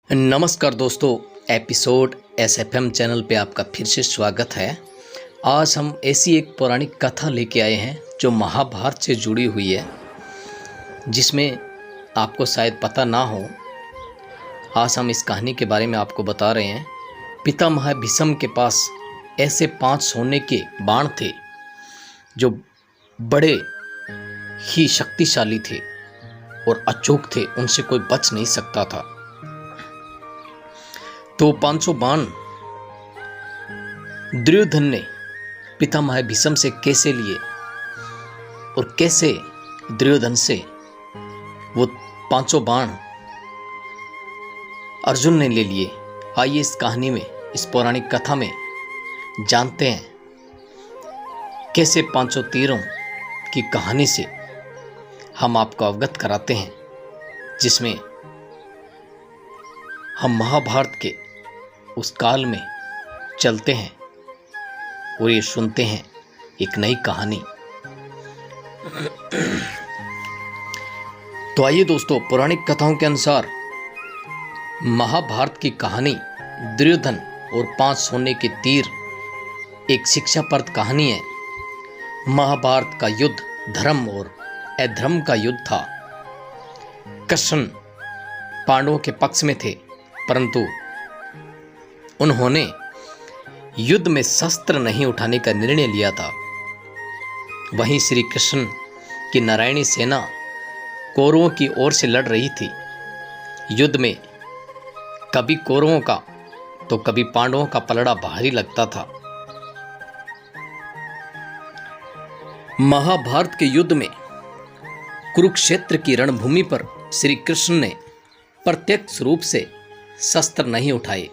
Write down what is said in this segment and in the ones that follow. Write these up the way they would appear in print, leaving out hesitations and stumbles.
नमस्कार दोस्तों, episode SFM channel पे आपका फिर से स्वागत है। आज हम ऐसी एक पौराणिक कथा लेके आए हैं जो महाभारत से जुड़ी हुई है, जिसमें आपको शायद पता ना हो। आज हम इस कहानी के बारे में आपको बता रहे हैं। पितामह भीष्म के पास ऐसे 5 सोने के बाण थे जो बड़े ही शक्तिशाली थे और अचूक थे, उनसे कोई बच नहीं सकता था। तो 500 बाण दुर्योधन ने पितामह भीष्म से कैसे लिए और कैसे दुर्योधन से वो 500 बाण अर्जुन ने ले लिए, आइए इस कहानी में, इस पौराणिक कथा में जानते हैं कैसे 500 तीरों की कहानी से हम आपको अवगत कराते हैं, जिसमें हम महाभारत के उस काल में चलते हैं और ये सुनते हैं एक नई कहानी। तो आइए दोस्तों, पौराणिक कथाओं के अनुसार महाभारत की कहानी दुर्योधन और 5 सोने के तीर एक शिक्षाप्रद कहानी है। महाभारत का युद्ध धर्म और अधर्म का युद्ध था। कृष्ण पांडवों के पक्ष में थे, परंतु उन्होंने युद्ध में शस्त्र नहीं उठाने का निर्णय लिया था। वहीं श्री कृष्ण की नारायणी सेना कौरवों की ओर से लड़ रही थी। युद्ध में कभी कौरवों का तो कभी पांडवों का पलड़ा भारी लगता था। महाभारत के युद्ध में कुरुक्षेत्र की रणभूमि पर श्री कृष्ण ने प्रत्यक्ष रूप से शस्त्र नहीं उठाए,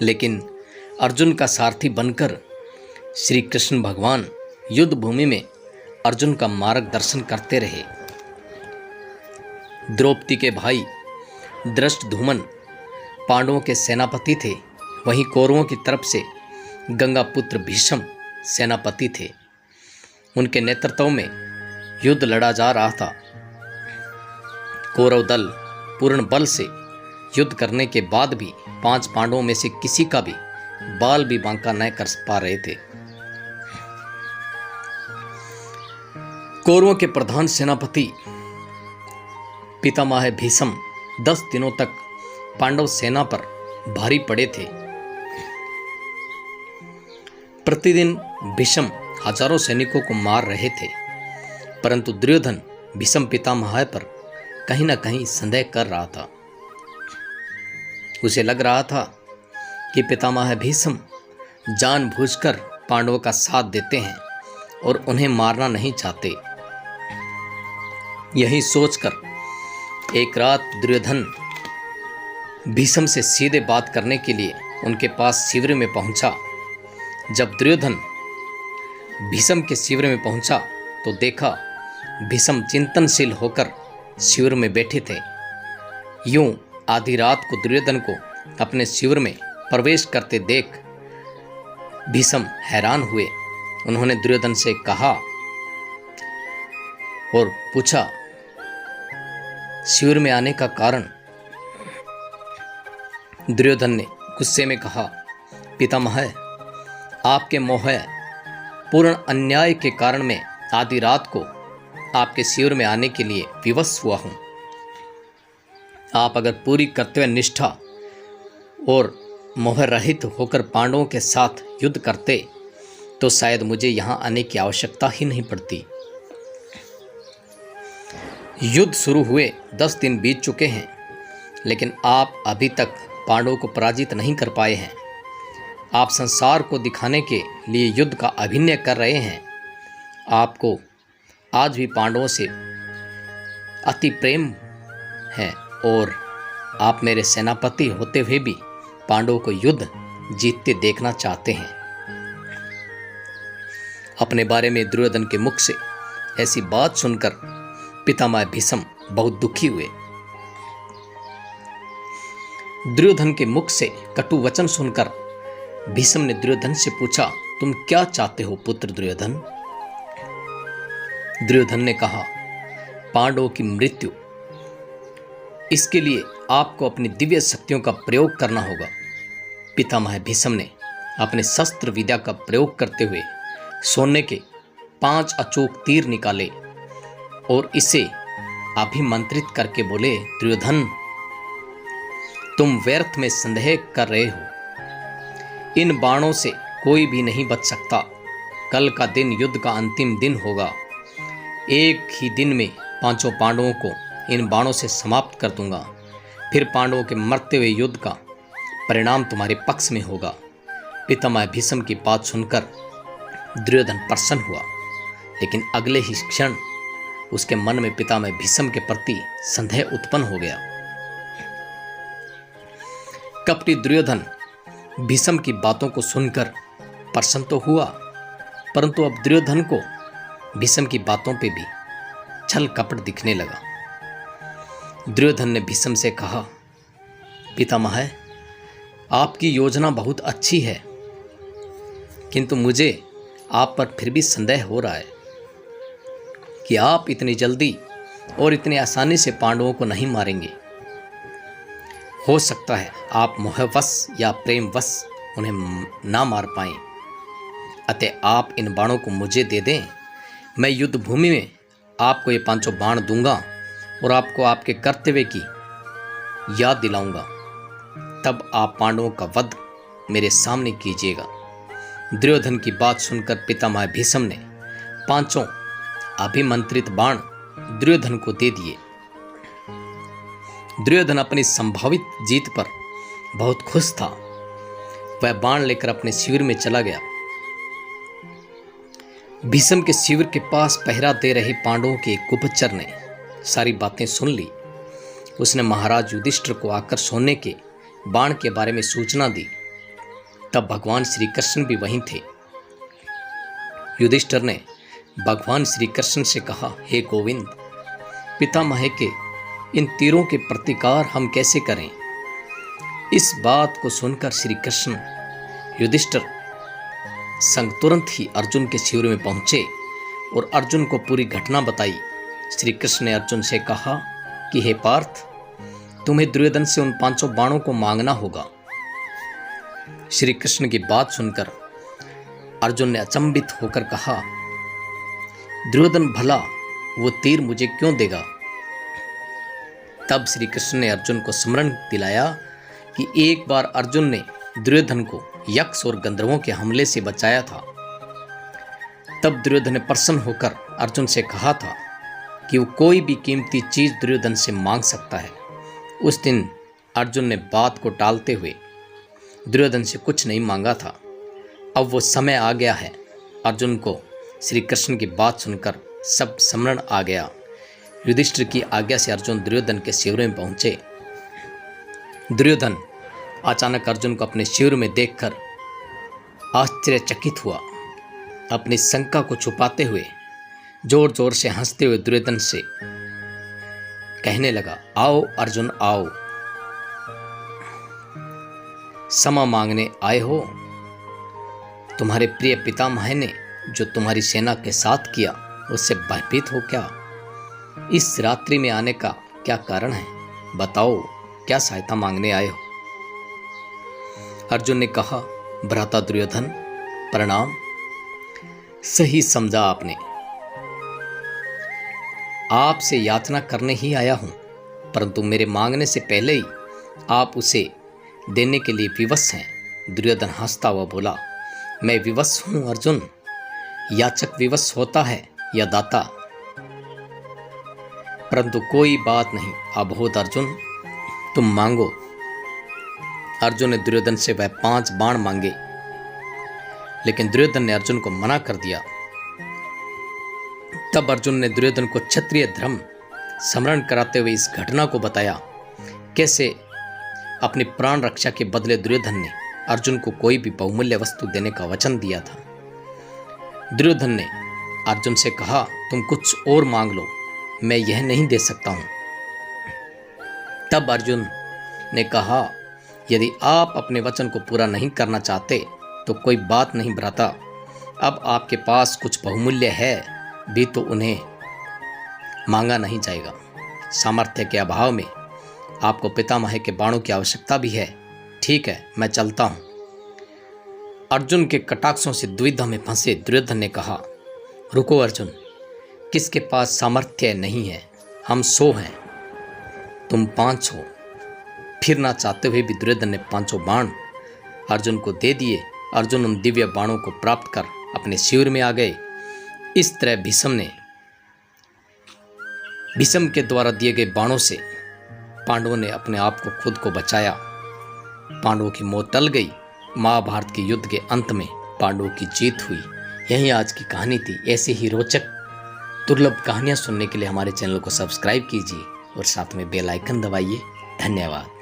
लेकिन अर्जुन का सारथी बनकर श्री कृष्ण भगवान युद्ध भूमि में अर्जुन का मार्गदर्शन करते रहे। द्रौपदी के भाई धृष्टद्युम्न पांडवों के सेनापति थे, वहीं कौरवों की तरफ से गंगा पुत्र भीष्म सेनापति थे। उनके नेतृत्व में युद्ध लड़ा जा रहा था। कौरव दल पूर्ण बल से युद्ध करने के बाद भी 5 पांडवों में से किसी का भी बाल भी बांका न कर पा रहे थे। कौरवों के प्रधान सेनापति पितामह भीष्म 10 दिनों तक पांडव सेना पर भारी पड़े थे। प्रतिदिन भीष्म हजारों सैनिकों को मार रहे थे, परंतु दुर्योधन भीष्म पितामह पर कहीं ना कहीं संदेह कर रहा था। उसे लग रहा था कि पितामह भीष्म जानबूझकर पांडवों का साथ देते हैं और उन्हें मारना नहीं चाहते। यही सोचकर एक रात दुर्योधन भीष्म से सीधे बात करने के लिए उनके पास शिविर में पहुंचा। जब दुर्योधन भीष्म के शिविर में पहुंचा तो देखा भीष्म चिंतनशील होकर शिविर में बैठे थे। यूं आधी रात को दुर्योधन को अपने शिविर में प्रवेश करते देख भीष्म हैरान हुए। उन्होंने दुर्योधन से कहा और पूछा शिविर में आने का कारण। दुर्योधन ने गुस्से में कहा, पितामह, आपके मोह पूर्ण अन्याय के कारण मैं आधी रात को आपके शिविर में आने के लिए विवश हुआ हूं। आप अगर पूरी कर्तव्य निष्ठा और मोह रहित होकर पांडवों के साथ युद्ध करते तो शायद मुझे यहां आने की आवश्यकता ही नहीं पड़ती। युद्ध शुरू हुए 10 दिन बीत चुके हैं, लेकिन आप अभी तक पांडवों को पराजित नहीं कर पाए हैं। आप संसार को दिखाने के लिए युद्ध का अभिनय कर रहे हैं। आपको आज भी पांडवों से अति प्रेम है और आप मेरे सेनापति होते हुए भी पांडवों को युद्ध जीतते देखना चाहते हैं। अपने बारे में दुर्योधन के मुख से ऐसी बात सुनकर पितामह भीष्म बहुत दुखी हुए। दुर्योधन के मुख से कटु वचन सुनकर भीष्म ने दुर्योधन से पूछा, तुम क्या चाहते हो पुत्र दुर्योधन? दुर्योधन ने कहा, पांडवों की मृत्यु इसके लिए आपको अपनी दिव्य शक्तियों का प्रयोग करना होगा। पितामह भीष्म ने अपने शस्त्र विद्या का प्रयोग करते हुए सोने के 5 अचूक तीर निकाले और इसे अभिमंत्रित करके बोले, दुर्योधन, तुम व्यर्थ में संदेह कर रहे हो। इन बाणों से कोई भी नहीं बच सकता। कल का दिन युद्ध का अंतिम दिन होगा। एक ही दिन में 5 पांडवों को इन बाणों से समाप्त कर दूंगा। फिर पांडवों के मरते हुए युद्ध का परिणाम तुम्हारे पक्ष में होगा। पितामह भीष्म की बात सुनकर दुर्योधन प्रसन्न हुआ, लेकिन अगले ही क्षण उसके मन में पितामह भीष्म के प्रति संदेह उत्पन्न हो गया। कपटी दुर्योधन भीष्म की बातों को सुनकर प्रसन्न तो हुआ, परंतु अब दुर्योधन को भीष्म की बातों पे भी छल कपट दिखने लगा। दुर्योधन ने भीष्म से कहा, पितामह, आपकी योजना बहुत अच्छी है, किंतु मुझे आप पर फिर भी संदेह हो रहा है कि आप इतनी जल्दी और इतनी आसानी से पांडवों को नहीं मारेंगे। हो सकता है आप मोहवश या प्रेमवश उन्हें ना मार पाएं। अतः आप इन बाणों को मुझे दे दें। मैं युद्ध भूमि में आपको ये 5 बाण दूंगा और आपको आपके कर्तव्य की याद दिलाऊंगा। तब आप पांडवों का वध मेरे सामने कीजिएगा। दुर्योधन की बात सुनकर पितामह भीष्म ने 5 अभिमंत्रित बाण दुर्योधन को दे दिए। दुर्योधन अपनी संभावित जीत पर बहुत खुश था। वह बाण लेकर अपने शिविर में चला गया। भीष्म के शिविर के पास पहरा दे रहे पांडवों के एक गुप्तचर ने सारी बातें सुन ली। उसने महाराज युधिष्ठिर को आकर सोने के बाण के बारे में सूचना दी। तब भगवान श्री कृष्ण भी वहीं थे। युधिष्ठिर ने भगवान श्री कृष्ण से कहा, हे गोविंद, पितामह के इन तीरों के प्रतिकार हम कैसे करें? इस बात को सुनकर श्री कृष्ण युधिष्ठिर संग तुरंत ही अर्जुन के शिविर में पहुंचे और अर्जुन को पूरी घटना बताई। श्री कृष्ण ने अर्जुन से कहा कि हे पार्थ, तुम्हें दुर्योधन से उन 5 बाणों को मांगना होगा। श्री कृष्ण की बात सुनकर अर्जुन ने अचंभित होकर कहा, दुर्योधन भला वो तीर मुझे क्यों देगा? तब श्री कृष्ण ने अर्जुन को स्मरण दिलाया कि एक बार अर्जुन ने दुर्योधन को यक्ष और गंधर्वों के हमले से बचाया था। तब दुर्योधन ने प्रसन्न होकर अर्जुन से कहा था कि वो कोई भी कीमती चीज दुर्योधन से मांग सकता है। उस दिन अर्जुन ने बात को टालते हुए दुर्योधन से कुछ नहीं मांगा था। अब वो समय आ गया है। अर्जुन को श्री कृष्ण की बात सुनकर सब स्मरण आ गया। युधिष्ठिर की आज्ञा से अर्जुन दुर्योधन के शिविर में पहुंचे। दुर्योधन अचानक अर्जुन को अपने शिविर में देखकर आश्चर्यचकित हुआ। अपनी शंका को छुपाते हुए जोर जोर से हंसते हुए दुर्योधन से कहने लगा, आओ अर्जुन आओ, क्षमा मांगने आए हो। तुम्हारे प्रिय पितामह ने जो तुम्हारी सेना के साथ किया उससे भयभीत हो क्या? इस रात्रि में आने का क्या कारण है? बताओ, क्या सहायता मांगने आए हो? अर्जुन ने कहा, भ्राता दुर्योधन, प्रणाम। सही समझा आपने। आपसे याचना करने ही आया हूं, परंतु मेरे मांगने से पहले ही आप उसे देने के लिए विवश हैं। दुर्योधन हंसता हुआ बोला, मैं विवश हूं अर्जुन। याचक विवश होता है या दाता? परंतु कोई बात नहीं, अबोध अर्जुन, तुम मांगो। अर्जुन ने दुर्योधन से वह 5 बाण मांगे, लेकिन दुर्योधन ने अर्जुन को मना कर दिया। तब अर्जुन ने दुर्योधन को क्षत्रिय धर्म स्मरण कराते हुए इस घटना को बताया, कैसे अपनी प्राण रक्षा के बदले दुर्योधन ने अर्जुन को कोई भी बहुमूल्य वस्तु देने का वचन दिया था। दुर्योधन ने अर्जुन से कहा, तुम कुछ और मांग लो, मैं यह नहीं दे सकता हूं। तब अर्जुन ने कहा, यदि आप अपने वचन को पूरा नहीं करना चाहते तो कोई बात नहीं भ्राता। अब आपके पास कुछ बहुमूल्य है भी तो उन्हें मांगा नहीं जाएगा। सामर्थ्य के अभाव में आपको पितामह के बाणों की आवश्यकता भी है। ठीक है, मैं चलता हूँ। अर्जुन के कटाक्षों से दुविधा में फंसे दुर्योधन ने कहा, रुको अर्जुन, किसके पास सामर्थ्य नहीं है? हम 100 हैं, तुम 5 हो। फिर ना चाहते हुए भी दुर्योधन ने 5 बाण अर्जुन को दे दिए। अर्जुन उन दिव्य बाणों को प्राप्त कर अपने शिविर में आ गए। इस तरह भीष्म के द्वारा दिए गए बाणों से पांडवों ने अपने आप को खुद को बचाया। पांडवों की मौत टल गई। महाभारत के युद्ध के अंत में पांडवों की जीत हुई। यही आज की कहानी थी। ऐसे ही रोचक दुर्लभ कहानियां सुनने के लिए हमारे चैनल को सब्सक्राइब कीजिए और साथ में बेल आइकन दबाइए। धन्यवाद।